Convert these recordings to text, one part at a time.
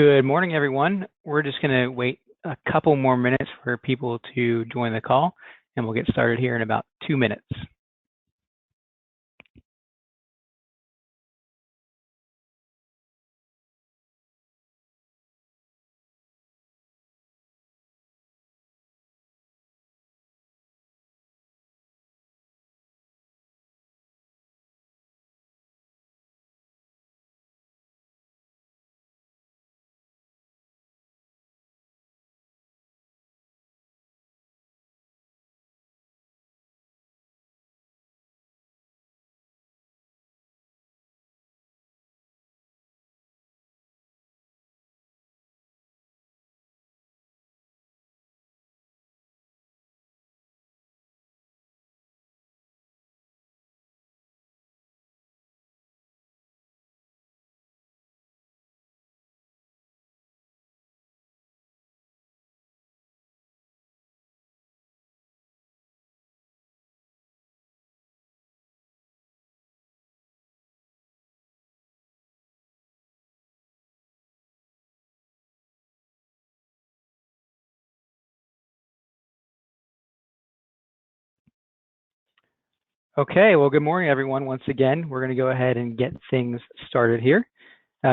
Good morning, everyone. We're just going to wait a couple more minutes for people to join the call, and we'll get started here in about 2 minutes. Okay, well, good morning, everyone. Once again, we're going to go ahead and get things started here.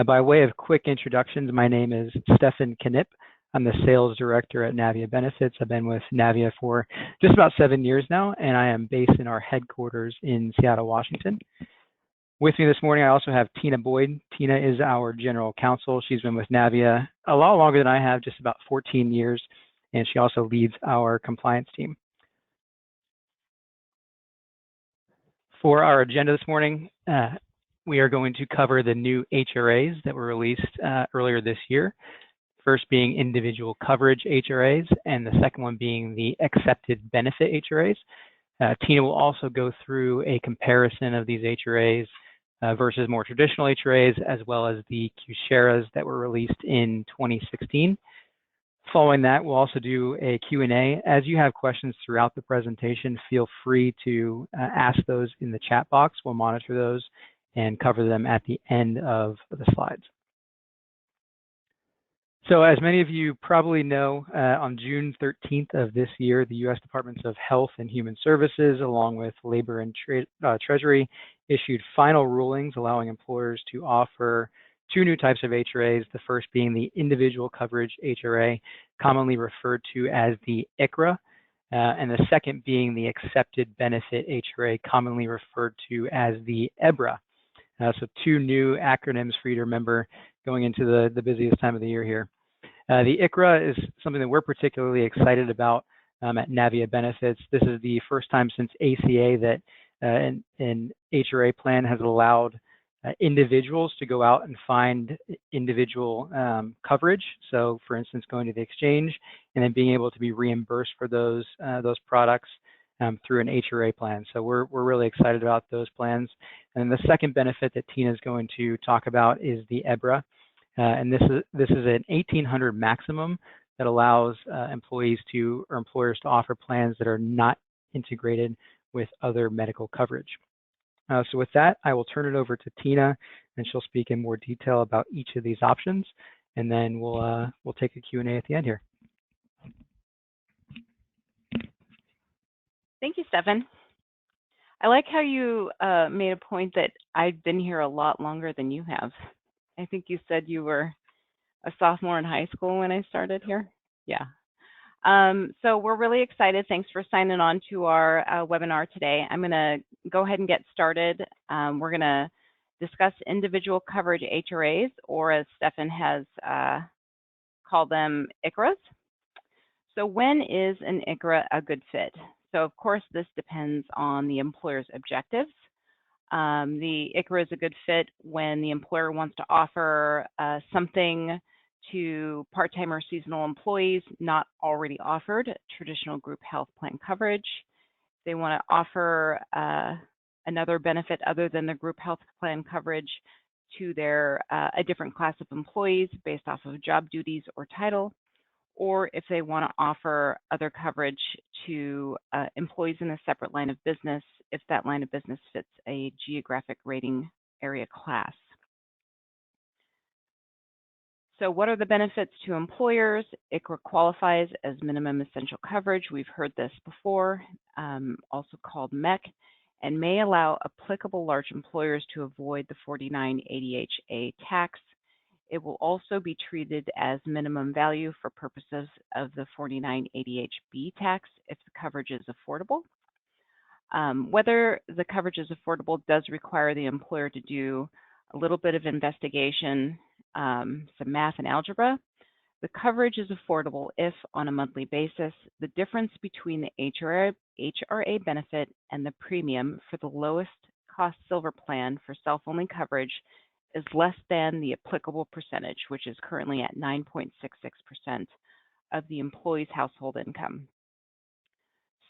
By way of quick introductions, my name is Stefan Knipp. I'm the sales director at Navia Benefits. I've been with Navia for just about 7 years now, and I am based in our headquarters in Seattle, Washington. With me this morning, I also have Tina Boyd. Tina is our general counsel. She's been with Navia a lot longer than I have, just about 14 years, and she also leads our compliance team. For our agenda this morning, we are going to cover the new HRAs that were released earlier this year. First being individual coverage HRAs, and the second one being the accepted benefit HRAs. Tina will also go through a comparison of these HRAs versus more traditional HRAs, as well as the HRAs that were released in 2016. Following that, we'll also do a Q&A. As you have questions throughout the presentation, feel free to ask those in the chat box. We'll monitor those and cover them at the end of the slides. So as many of you probably know, on June 13th of this year, the U.S. Departments of Health and Human Services, along with Labor and Treasury, issued final rulings allowing employers to offer 2 new types of HRAs, the first being the individual coverage HRA, commonly referred to as the HRA, and the second being the accepted benefit HRA, commonly referred to as the EBRA. So 2 new acronyms for you to remember going into the busiest time of the year here. The HRA is something that we're particularly excited about at Navia Benefits. This is the first time since ACA that an HRA plan has allowed individuals to go out and find individual coverage. So for instance, going to the exchange and then being able to be reimbursed for those products through an HRA plan. So we're really excited about those plans. And the second benefit that Tina is going to talk about is the EBRA. And this is an 1,800 maximum that allows employers to offer plans that are not integrated with other medical coverage. So with that, I will turn it over to Tina, and she'll speak in more detail about each of these options, and then we'll take a Q&A at the end here. Thank you, Stefan. I like how you made a point that I've been here a lot longer than you have. I think you said you were a sophomore in high school when I started here. Yeah. So we're really excited. Thanks for signing on to our webinar today. I'm going to go ahead and get started. We're going to discuss individual coverage HRAs, or as Stefan has called them, HRAs. So when is an HRA a good fit? So of course, this depends on the employer's objectives. The HRA is a good fit when the employer wants to offer something to part-time or seasonal employees not already offered traditional group health plan coverage. They want to offer another benefit other than the group health plan coverage to a different class of employees based off of job duties or title, or if they want to offer other coverage to employees in a separate line of business if that line of business fits a geographic rating area class. So what are the benefits to employers? ICHRA qualifies as minimum essential coverage. We've heard this before, also called MEC, and may allow applicable large employers to avoid the 4980HA tax. It will also be treated as minimum value for purposes of the 4980HB tax if the coverage is affordable. Whether the coverage is affordable does require the employer to do a little bit of investigation, some math and algebra. The coverage is affordable if, on a monthly basis, the difference between the HRA benefit and the premium for the lowest cost silver plan for self-only coverage is less than the applicable percentage, which is currently at 9.66% of the employee's household income.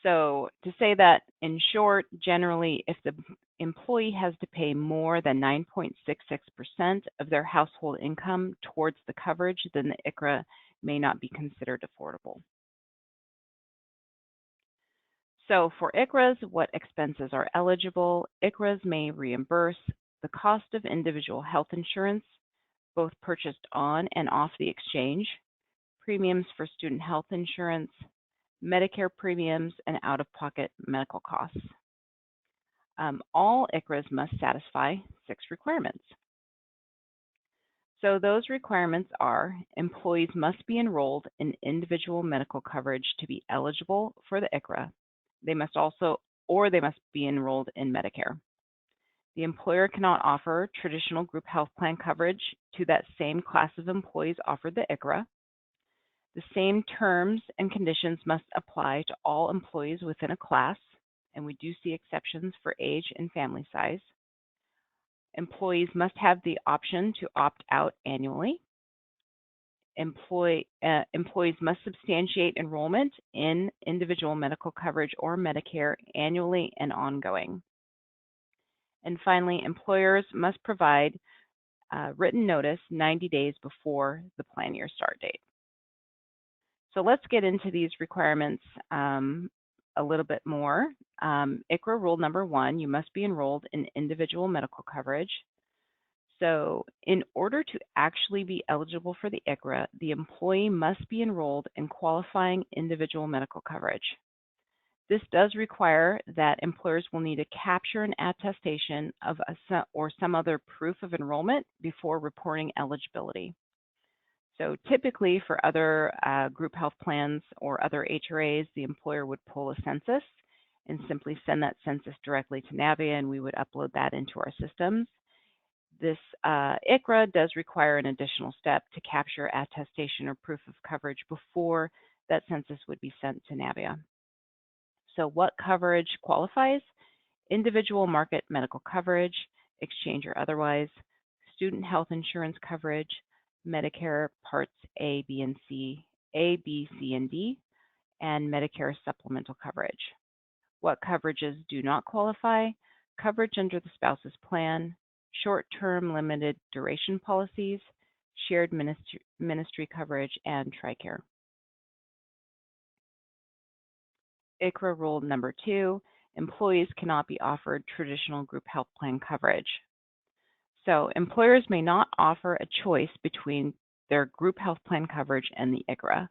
So to say that in short, generally, if the employee has to pay more than 9.66% of their household income towards the coverage, then the ICHRA may not be considered affordable. So for ICHRAs, what expenses are eligible? ICHRAs may reimburse the cost of individual health insurance, both purchased on and off the exchange, premiums for student health insurance, Medicare premiums, and out-of-pocket medical costs. All ICHRAs must satisfy 6 requirements. So those requirements are: employees must be enrolled in individual medical coverage to be eligible for the ICHRA. They must be enrolled in Medicare. The employer cannot offer traditional group health plan coverage to that same class of employees offered the ICHRA. The same terms and conditions must apply to all employees within a class, and we do see exceptions for age and family size. Employees must have the option to opt out annually. Employees must substantiate enrollment in individual medical coverage or Medicare annually and ongoing. And finally, employers must provide written notice 90 days before the plan year start date. So let's get into these requirements a little bit more. ICHRA rule number 1, you must be enrolled in individual medical coverage. So in order to actually be eligible for the ICHRA, the employee must be enrolled in qualifying individual medical coverage. This does require that employers will need to capture an attestation of or some other proof of enrollment before reporting eligibility. So typically for other group health plans or other HRAs, the employer would pull a census and simply send that census directly to Navia, and we would upload that into our systems. This ICHRA does require an additional step to capture attestation or proof of coverage before that census would be sent to Navia. So what coverage qualifies? Individual market medical coverage, exchange or otherwise, student health insurance coverage, Medicare Parts A, B, C, and D, and Medicare supplemental coverage. What coverages do not qualify? Coverage under the spouse's plan, short-term limited duration policies, shared ministry coverage, and TRICARE. ICHRA rule number 2, employees cannot be offered traditional group health plan coverage. So employers may not offer a choice between their group health plan coverage and the ICHRA.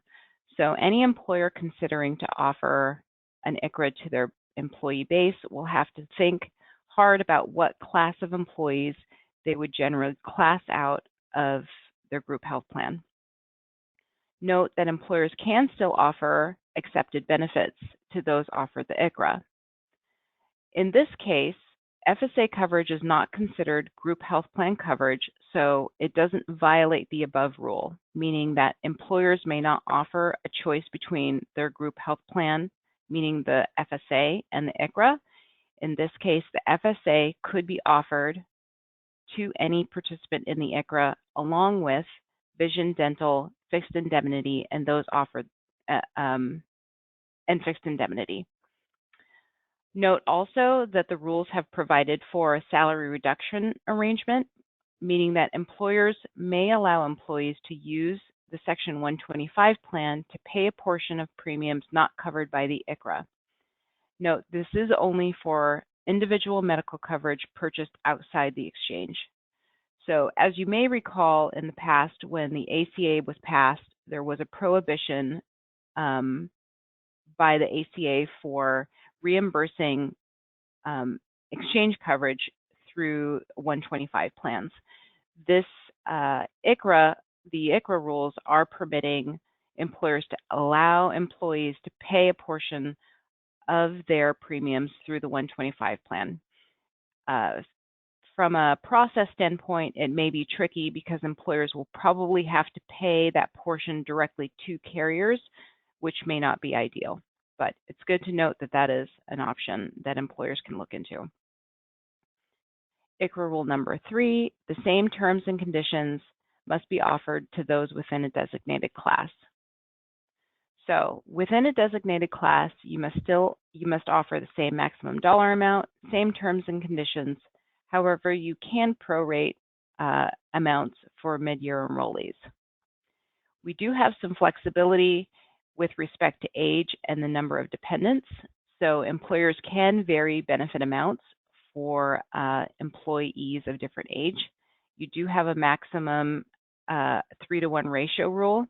So any employer considering to offer an ICHRA to their employee base will have to think hard about what class of employees they would generally class out of their group health plan. Note that employers can still offer accepted benefits to those offered the ICHRA. In this case, FSA coverage is not considered group health plan coverage, so it doesn't violate the above rule, meaning that employers may not offer a choice between their group health plan, meaning the FSA, and the ICHRA. In this case, the FSA could be offered to any participant in the ICHRA, along with vision, dental, fixed indemnity, and those offered and fixed indemnity. Note also that the rules have provided for a salary reduction arrangement, meaning that employers may allow employees to use the Section 125 plan to pay a portion of premiums not covered by the ICHRA. Note, this is only for individual medical coverage purchased outside the exchange. So as you may recall, in the past, when the ACA was passed, there was a prohibition by the ACA for reimbursing exchange coverage through 125 plans. This ICHRA, the ICHRA rules are permitting employers to allow employees to pay a portion of their premiums through the 125 plan. From a process standpoint, it may be tricky because employers will probably have to pay that portion directly to carriers, which may not be ideal. But it's good to note that that is an option that employers can look into. ICHRA rule number 3, the same terms and conditions must be offered to those within a designated class. So within a designated class, you must offer the same maximum dollar amount, same terms and conditions. However, you can prorate amounts for mid-year enrollees. We do have some flexibility with respect to age and the number of dependents. So employers can vary benefit amounts for employees of different age. You do have a maximum 3-to-1 ratio rule.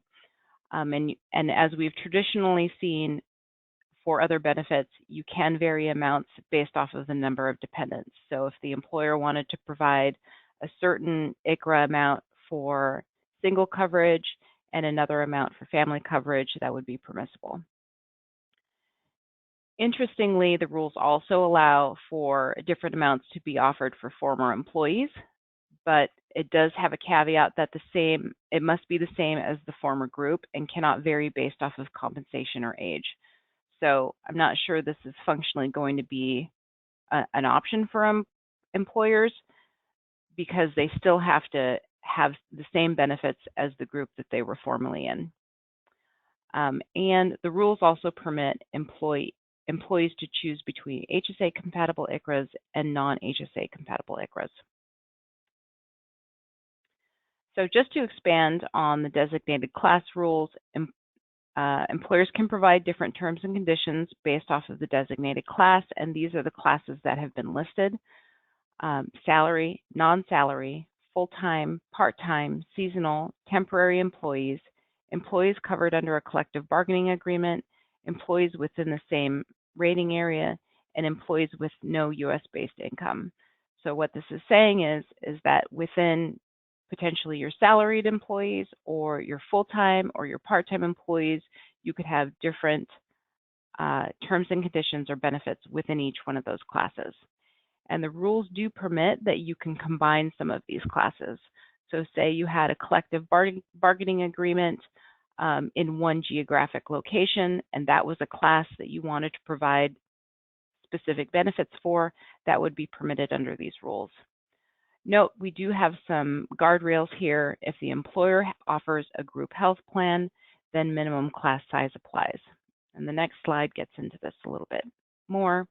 And as we've traditionally seen for other benefits, you can vary amounts based off of the number of dependents. So if the employer wanted to provide a certain ICHRA amount for single coverage and another amount for family coverage, that would be permissible. Interestingly, the rules also allow for different amounts to be offered for former employees, but it does have a caveat that it must be the same as the former group and cannot vary based off of compensation or age. So I'm not sure this is functionally going to be an option for employers because they still have to have the same benefits as the group that they were formerly in. And the rules also permit employees to choose between HSA-compatible ICHRAs and non-HSA-compatible ICHRAs. So just to expand on the designated class rules, employers can provide different terms and conditions based off of the designated class, and these are the classes that have been listed: salary, non-salary, full-time, part-time, seasonal, temporary employees, employees covered under a collective bargaining agreement, employees within the same rating area, and employees with no U.S.-based income. So what this is saying is that within potentially your salaried employees or your full-time or your part-time employees, you could have different terms and conditions or benefits within each one of those classes. And the rules do permit that you can combine some of these classes. So say you had a collective bargaining agreement in one geographic location, and that was a class that you wanted to provide specific benefits for, that would be permitted under these rules. Note, we do have some guardrails here. If the employer offers a group health plan, then minimum class size applies. And the next slide gets into this a little bit more.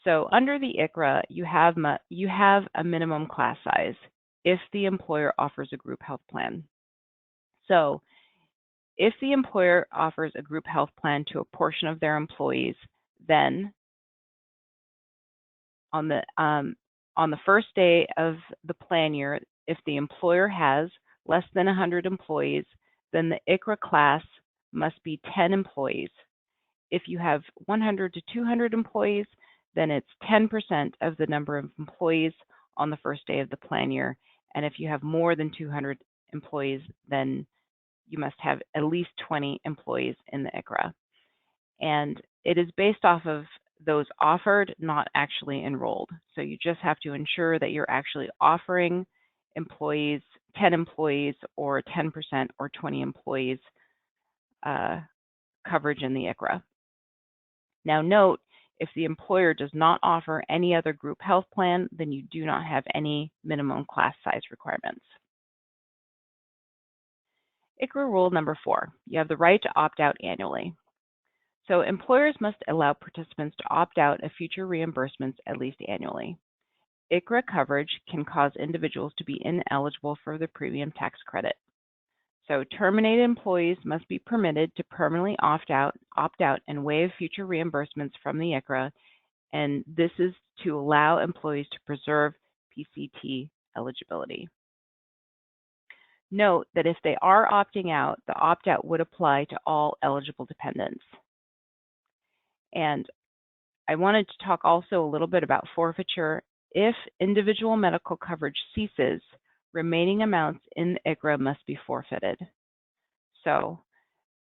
So under the ICHRA, you have a minimum class size if the employer offers a group health plan. So if the employer offers a group health plan to a portion of their employees, then on the first day of the plan year, if the employer has less than 100 employees, then the ICHRA class must be 10 employees. If you have 100 to 200 employees, then it's 10% of the number of employees on the first day of the plan year. And if you have more than 200 employees, then you must have at least 20 employees in the ICHRA. And it is based off of those offered, not actually enrolled. So you just have to ensure that you're actually offering employees, 10 employees or 10% or 20 employees coverage in the ICHRA. Now note, if the employer does not offer any other group health plan, then you do not have any minimum class size requirements. ICHRA rule number 4, you have the right to opt out annually. So employers must allow participants to opt out of future reimbursements at least annually. ICHRA coverage can cause individuals to be ineligible for the premium tax credit. So terminated employees must be permitted to permanently opt out, and waive future reimbursements from the ICHRA, and this is to allow employees to preserve PCT eligibility. Note that if they are opting out, the opt-out would apply to all eligible dependents. And I wanted to talk also a little bit about forfeiture. If individual medical coverage ceases, remaining amounts in the HRA must be forfeited. So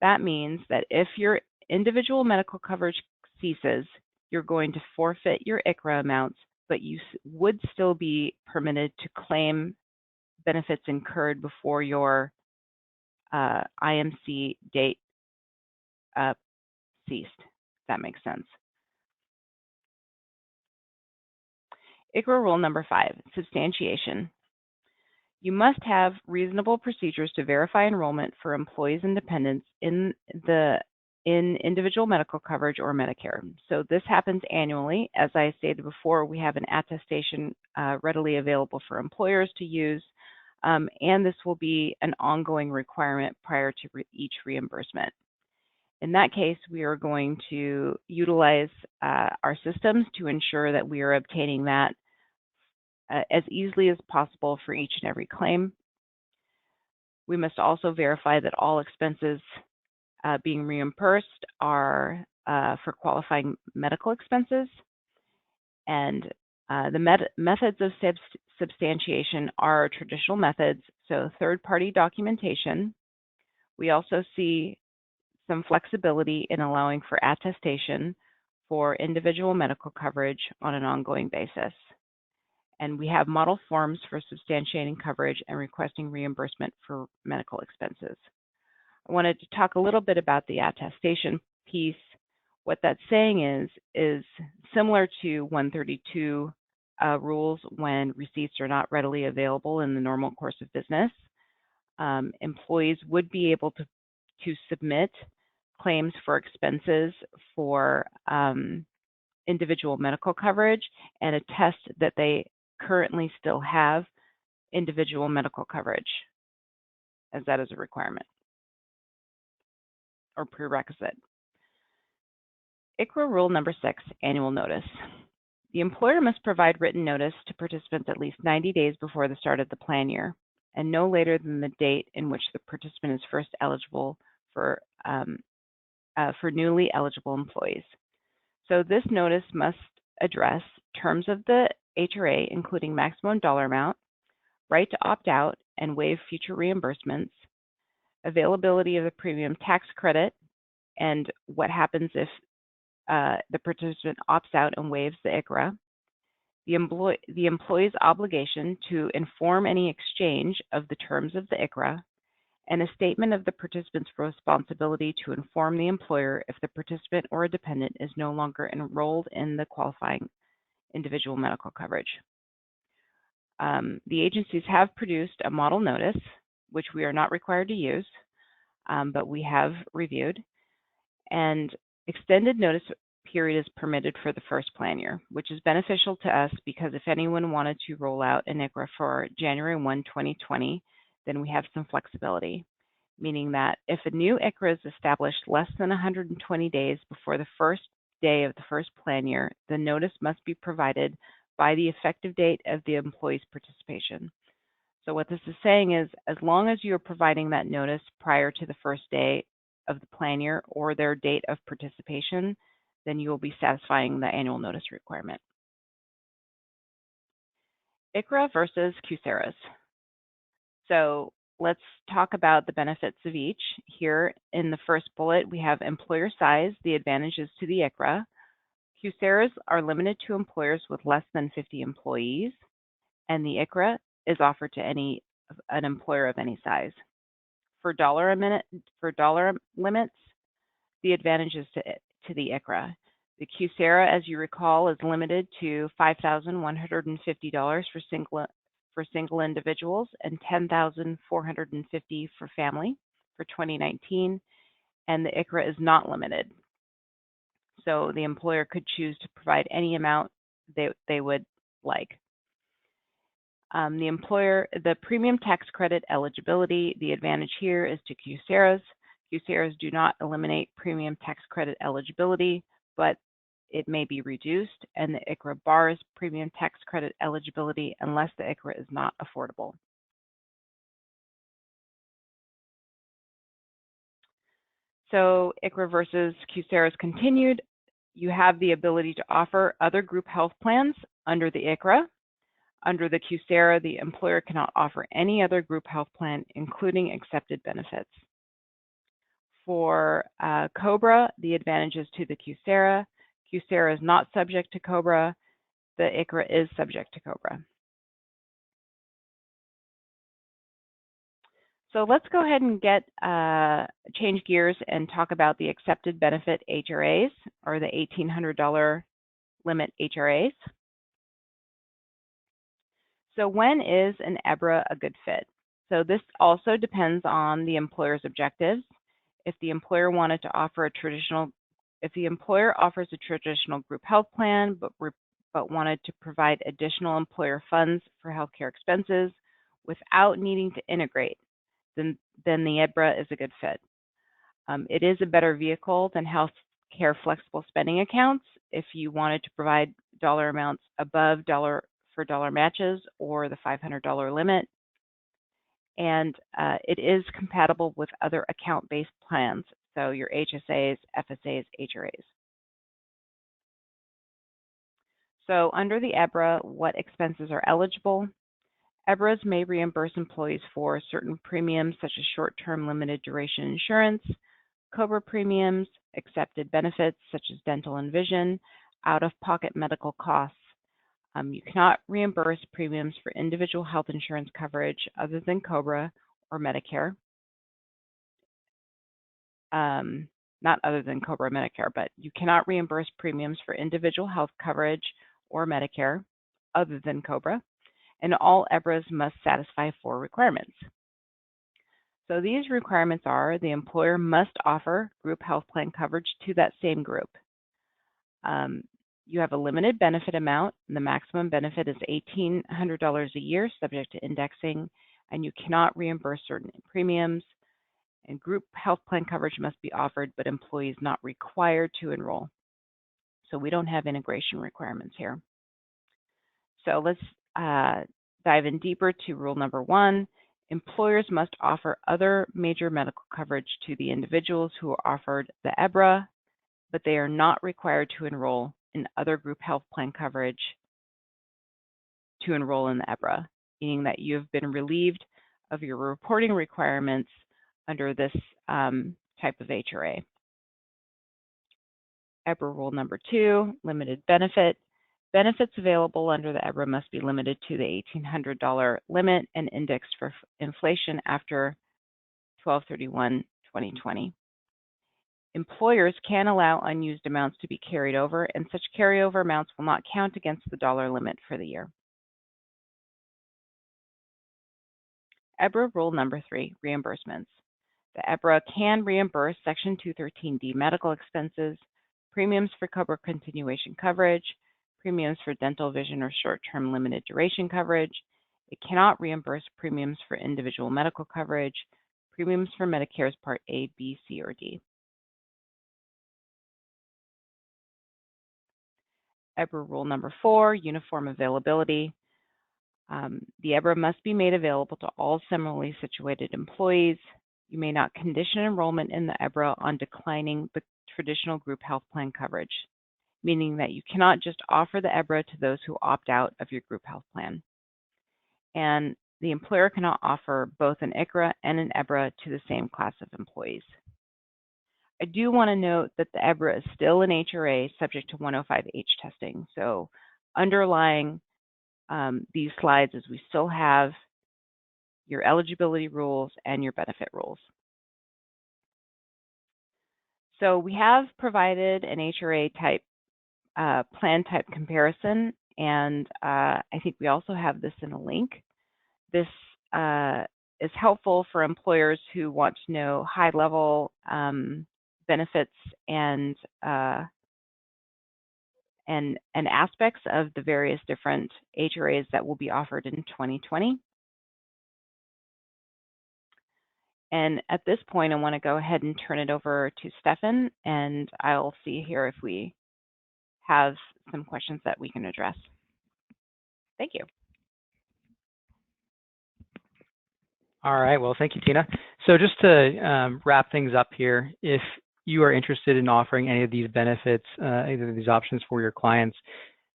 that means that if your individual medical coverage ceases, you're going to forfeit your HRA amounts, but you would still be permitted to claim benefits incurred before your IMC date ceased, if that makes sense. HRA rule number 5, substantiation. You must have reasonable procedures to verify enrollment for employees and dependents in individual medical coverage or Medicare. So this happens annually. As I stated before, we have an attestation readily available for employers to use, and this will be an ongoing requirement prior to each reimbursement. In that case, we are going to utilize our systems to ensure that we are obtaining that as easily as possible for each and every claim. We must also verify that all expenses being reimbursed are for qualifying medical expenses. And the methods of substantiation are traditional methods, so third-party documentation. We also see some flexibility in allowing for attestation for individual medical coverage on an ongoing basis. And we have model forms for substantiating coverage and requesting reimbursement for medical expenses. I wanted to talk a little bit about the attestation piece. What that's saying is similar to 132 rules when receipts are not readily available in the normal course of business. Employees would be able to submit claims for expenses for individual medical coverage and attest that they currently still have individual medical coverage, as that is a requirement or prerequisite. HRA rule number 6, annual notice. The employer must provide written notice to participants at least 90 days before the start of the plan year, and no later than the date in which the participant is first eligible for newly eligible employees. So this notice must address terms of the HRA, including maximum dollar amount, right to opt out and waive future reimbursements, availability of the premium tax credit, and what happens if the participant opts out and waives the HRA, the employee's obligation to inform any exchange of the terms of the HRA, and a statement of the participant's responsibility to inform the employer if the participant or a dependent is no longer enrolled in the qualifying individual medical coverage. The agencies have produced a model notice, which we are not required to use, but we have reviewed. And extended notice period is permitted for the first plan year, which is beneficial to us because if anyone wanted to roll out an HRA for January 1, 2020, then we have some flexibility, meaning that if a new HRA is established less than 120 days before the first day of the first plan year, the notice must be provided by the effective date of the employee's participation. So what this is saying is, as long as you are providing that notice prior to the first day of the plan year or their date of participation, then you will be satisfying the annual notice requirement. HRA versus QSARAs. So let's talk about the benefits of each. Here in the first bullet, we have employer size, the advantages to the HRA. QSARAs are limited to employers with less than 50 employees, and the HRA is offered to an employer of any size. For dollar limits, the advantages to the HRA. The QSARA, as you recall, is limited to $5,150 for single individuals and $10,450 for family for 2019, and the HRA is not limited. So the employer could choose to provide any amount they would like. The premium tax credit eligibility, the advantage here is to QSARAs. QSARAs do not eliminate premium tax credit eligibility, but it may be reduced, and the HRA bars premium tax credit eligibility unless the HRA is not affordable. So ICHRA versus QSARA is continued. You have the ability to offer other group health plans under the ICHRA. Under the QSARA, the employer cannot offer any other group health plan, including accepted benefits. For COBRA, the advantages to the QSARA. QSARA is not subject to COBRA. The ICHRA is subject to COBRA. So let's go ahead and change gears and talk about the accepted benefit HRAs, or the $1,800 limit HRAs. So when is an EBRA a good fit? So this also depends on the employer's objectives. If the employer wanted to offer if the employer offers a traditional group health plan, but wanted to provide additional employer funds for healthcare expenses without needing to integrate, then the EBRA is a good fit. It is a better vehicle than healthcare flexible spending accounts if you wanted to provide dollar amounts above dollar for dollar matches or the $500 limit. And it is compatible with other account-based plans, so your HSAs, FSAs, HRAs. So under the EBRA, what expenses are eligible? EBRAs may reimburse employees for certain premiums such as short-term limited duration insurance, COBRA premiums, accepted benefits such as dental and vision, out-of-pocket medical costs. You cannot reimburse premiums for individual health insurance coverage other than COBRA or Medicare. Not other than COBRA or Medicare, but you cannot reimburse premiums for individual health coverage or Medicare other than COBRA. And all EBRAs must satisfy 4 requirements. So these requirements are: the employer must offer group health plan coverage to that same group. You have a limited benefit amount, and the maximum benefit is $1,800 a year, subject to indexing, and you cannot reimburse certain premiums. And group health plan coverage must be offered, but employees not required to enroll. So we don't have integration requirements here. So let's dive in deeper to rule number 1. Employers must offer other major medical coverage to the individuals who are offered the EBRA, but they are not required to enroll in other group health plan coverage to enroll in the EBRA, meaning that you have been relieved of your reporting requirements under this type of HRA. EBRA rule number 2, limited benefit. Benefits available under the EBRA must be limited to the $1,800 limit and indexed for inflation after 12/31/2020. Employers can allow unused amounts to be carried over, and such carryover amounts will not count against the dollar limit for the year. EBRA rule number 3, reimbursements. The EBRA can reimburse Section 213D medical expenses, premiums for COBRA continuation coverage, premiums for dental, vision, or short-term limited duration coverage. It cannot reimburse premiums for individual medical coverage, premiums for Medicare's Part A, B, C, or D. EBRA rule number 4, uniform availability. The EBRA must be made available to all similarly situated employees. You may not condition enrollment in the EBRA on declining the traditional group health plan coverage, meaning that you cannot just offer the EBRA to those who opt out of your group health plan. And the employer cannot offer both an ICHRA and an EBRA to the same class of employees. I do want to note that the EBRA is still an HRA subject to 105H testing. So underlying these slides is we still have your eligibility rules and your benefit rules. So we have provided an HRA type plan type comparison, and I think we also have this in a link. This is helpful for employers who want to know high-level benefits and aspects of the various different HRAs that will be offered in 2020. And at this point, I want to go ahead and turn it over to Stefan, and I'll see here if we have some questions that we can address. Thank you. All right, well, thank you, Tina. So just to wrap things up here, if you are interested in offering any of these benefits, either of these options for your clients,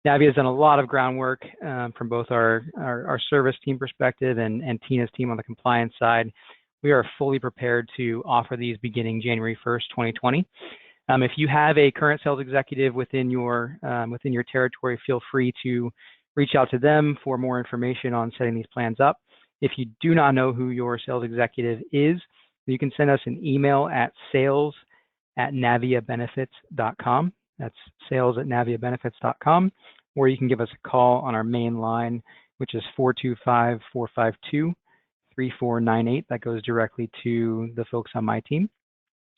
Navia has done a lot of groundwork from both our service team perspective and Tina's team on the compliance side. We are fully prepared to offer these beginning January 1st, 2020. If you have a current sales executive within your territory, feel free to reach out to them for more information on setting these plans up. If you do not know who your sales executive is, you can send us an email at sales@naviabenefits.com. That's sales@naviabenefits.com, or you can give us a call on our main line, which is 425-452-3498. That goes directly to the folks on my team.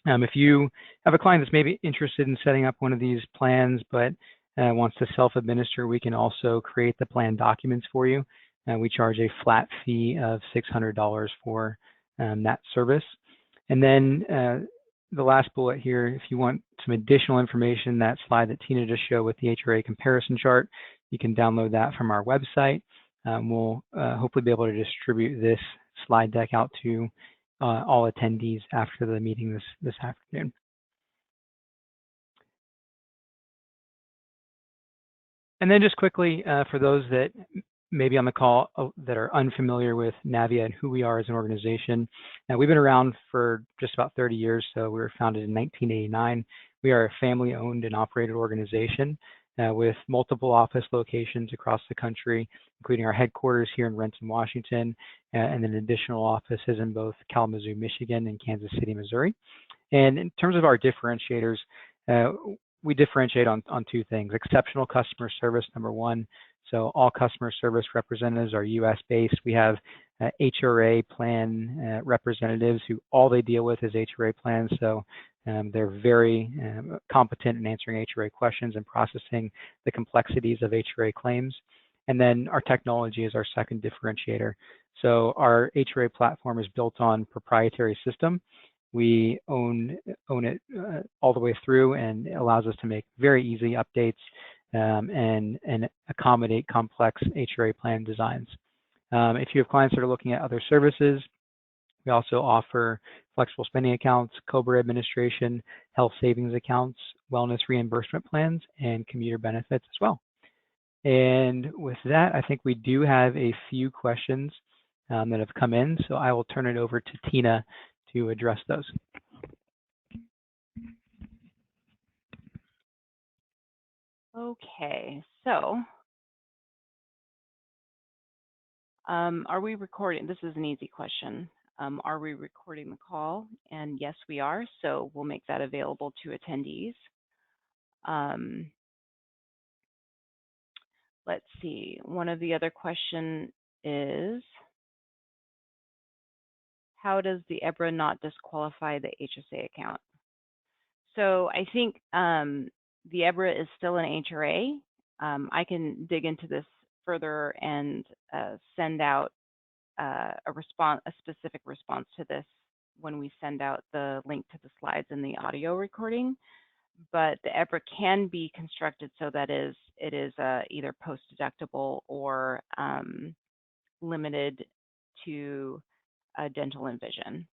If you have a client that's maybe interested in setting up one of these plans but wants to self-administer, we can also create the plan documents for you. We charge a flat fee of $600 for that service. And then the last bullet here, if you want some additional information, that slide that Tina just showed with the HRA comparison chart, you can download that from our website. We'll hopefully be able to distribute this slide deck out to all attendees after the meeting this afternoon. And then just quickly, for those that may be on the call that are unfamiliar with Navia and who we are as an organization, we've been around for just about 30 years. So we were founded in 1989. We are a family-owned and operated organization with multiple office locations across the country, including our headquarters here in Renton, Washington, and then additional offices in both Kalamazoo, Michigan, and Kansas City, Missouri. And in terms of our differentiators, we differentiate on two things: exceptional customer service, number one. So all customer service representatives are US based. We have HRA plan representatives who all they deal with is HRA plans. So they're very competent in answering HRA questions and processing the complexities of HRA claims. And then our technology is our second differentiator. So our HRA platform is built on proprietary system. We own it all the way through, and it allows us to make very easy updates and accommodate complex HRA plan designs. If you have clients that are looking at other services, we also offer flexible spending accounts, COBRA administration, health savings accounts, wellness reimbursement plans, and commuter benefits as well. And with that, I think we do have a few questions that have come in, so I will turn it over to Tina to address those. Okay, so are we recording? This is an easy question. Are we recording the call? And yes, we are, so we'll make that available to attendees. Let's see, one of the other questions is, how does the EBRA not disqualify the HSA account? So I think the EBRA is still an HRA. I can dig into this further and send out a specific response to this when we send out the link to the slides and the audio recording. But the EBRA can be constructed so that it is either post-deductible or limited to dental and vision.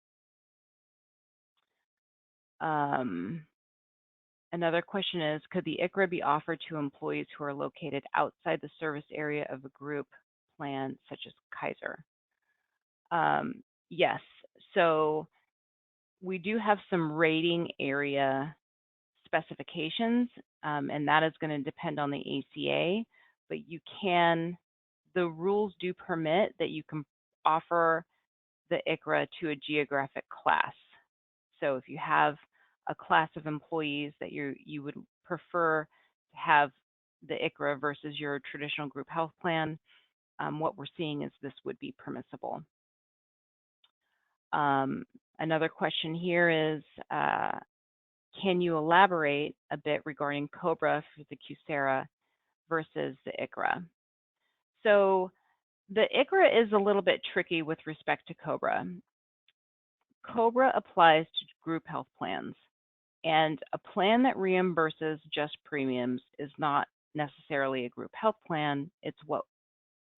Another question is, could the ICHRA be offered to employees who are located outside the service area of a group plan such as Kaiser? Yes, so we do have some rating area specifications, and that is going to depend on the ACA, but the rules do permit that you can offer the ICHRA to a geographic class. So if you have a class of employees that you would prefer to have the ICHRA versus your traditional group health plan, what we're seeing is this would be permissible. Another question here is, can you elaborate a bit regarding COBRA for the QSERA versus the ICHRA? So the ICHRA is a little bit tricky with respect to COBRA. COBRA applies to group health plans, and a plan that reimburses just premiums is not necessarily a group health plan. It's what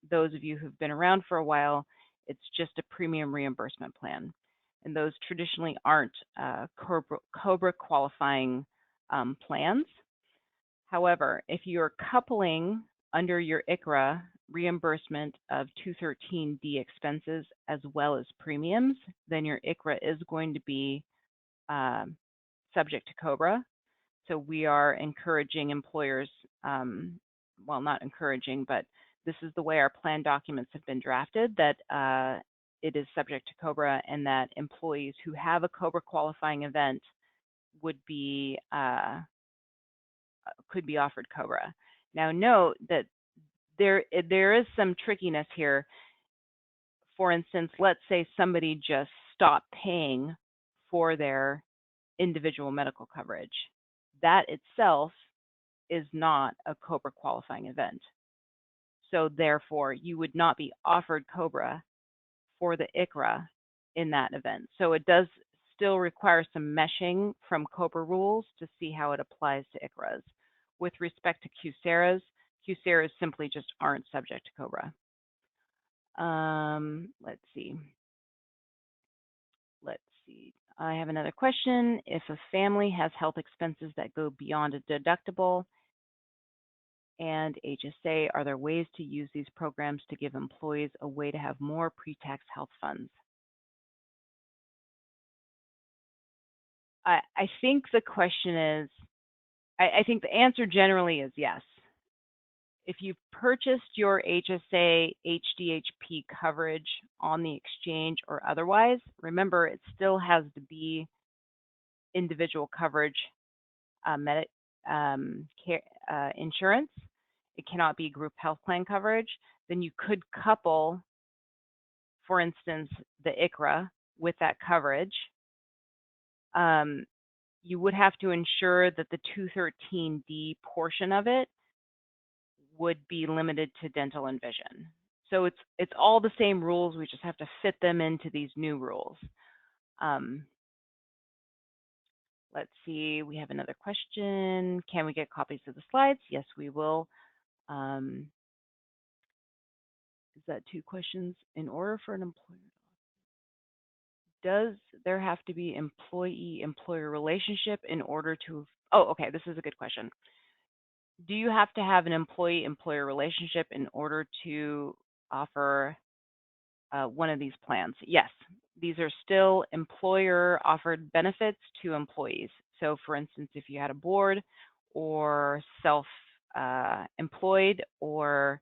those of you who've been around for a while, it's just a premium reimbursement plan. and those traditionally aren't COBRA qualifying plans. However, if you're coupling under your HRA reimbursement of 213D expenses as well as premiums, then your HRA is going to be subject to COBRA. So we are encouraging employers, well, not encouraging, but this is the way our plan documents have been drafted, that it is subject to COBRA, and that employees who have a COBRA qualifying event would be could be offered COBRA. Now note that there is some trickiness here. For instance, let's say somebody just stopped paying for their individual medical coverage. That itself is not a COBRA qualifying event. So therefore, you would not be offered COBRA for the HRA in that event. So it does still require some meshing from COBRA rules to see how it applies to HRAs. With respect to QSARAs simply just aren't subject to COBRA. Let's see. I have another question. If a family has health expenses that go beyond a deductible and HSA, are there ways to use these programs to give employees a way to have more pre-tax health funds? I think the question is, I think the answer generally is yes. If you've purchased your HSA HDHP coverage on the exchange or otherwise, remember it still has to be individual coverage insurance. It cannot be group health plan coverage. Then you could couple, for instance, the HRA with that coverage. You would have to ensure that the 213D portion of it would be limited to dental and vision. So it's all the same rules. We just have to fit them into these new rules. Let's see, we have another question. Can we get copies of the slides? Yes, we will. Is that 2 questions? In order for an employer, does there have to be employee-employer relationship in order to, oh, okay, this is a good question. Do you have to have an employee-employer relationship in order to offer one of these plans? Yes, these are still employer-offered benefits to employees. So for instance, if you had a board or self-employed or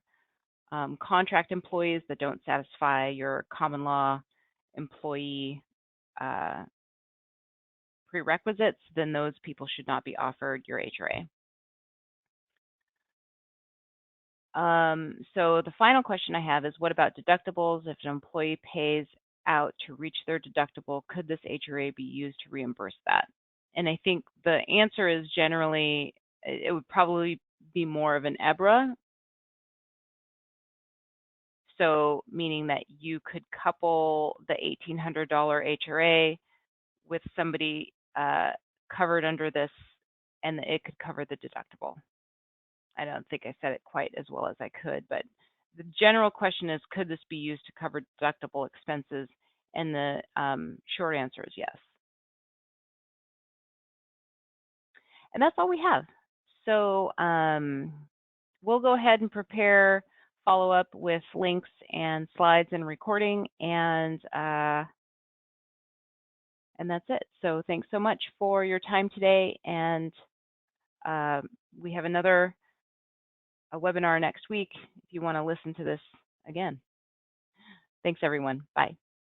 contract employees that don't satisfy your common law employee prerequisites, then those people should not be offered your HRA. So the final question I have is, what about deductibles? If an employee pays out to reach their deductible, could this HRA be used to reimburse that? And I think the answer is generally, it would probably be more of an EBRA. So meaning that you could couple the $1,800 HRA with somebody covered under this, and it could cover the deductible. I don't think I said it quite as well as I could, but the general question is, could this be used to cover deductible expenses? And the short answer is yes. And that's all we have. So we'll go ahead and prepare follow-up with links and slides and recording, and that's it. So thanks so much for your time today, and we have another webinar next week if you want to listen to this again. Thanks, everyone. Bye.